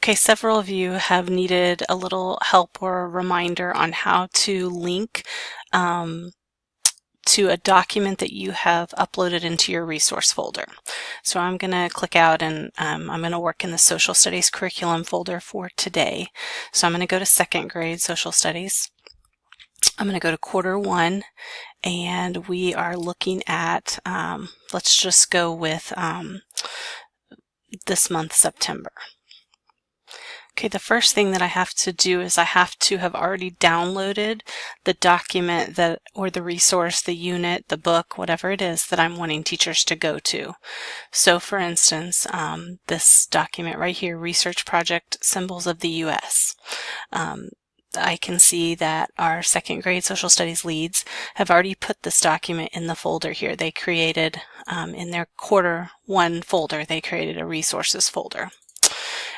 Okay, several of you have needed a little help or a reminder on how to link to a document that you have uploaded into your resource folder. So I'm going to click out and I'm going to work in the Social Studies curriculum folder for today. So I'm going to go to second grade Social Studies. I'm going to go to quarter one, and we are looking at, let's just go with this month, September. Okay, the first thing that I have to do is I have to have already downloaded the document that, or the resource, the unit, the book, whatever it is that I'm wanting teachers to go to. So for instance, this document right here, Research Project Symbols of the U.S. I can see that our second grade social studies leads have already put this document in the folder here. They created, in their quarter one folder, they created a resources folder.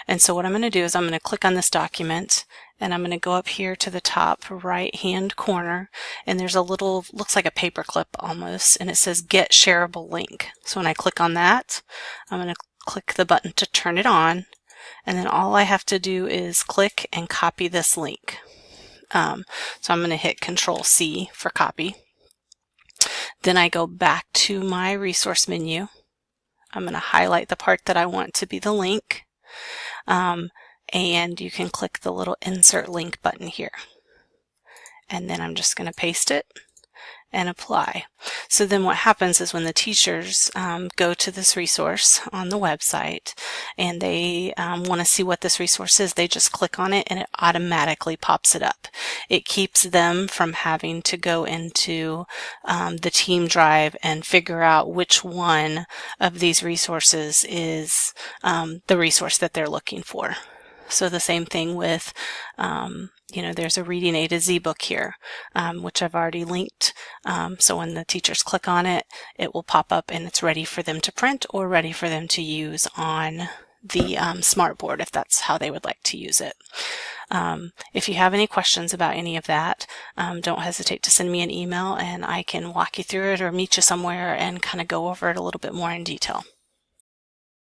And so what I'm going to do is I'm going to click on this document, and I'm going to go up here to the top right hand corner, and there's a little, looks like a paper clip almost, and it says Get Shareable Link. So when I click on that, I'm going to click the button to turn it on, and then all I have to do is click and copy this link. So I'm going to hit Control-C for copy. Then I go back to my resource menu. I'm going to highlight the part that I want to be the link. And you can click the little Insert Link button here. And then I'm just going to paste it and apply. So then what happens is when the teachers go to this resource on the website and they want to see what this resource is, they just click on it and it automatically pops it up. It keeps them from having to go into the Team Drive and figure out which one of these resources is the resource that they're looking for. So the same thing with, there's a Reading A to Z book here, which I've already linked. So when the teachers click on it, it will pop up and it's ready for them to print or ready for them to use on the smartboard if that's how they would like to use it. If you have any questions about any of that, don't hesitate to send me an email and I can walk you through it or meet you somewhere and kind of go over it a little bit more in detail.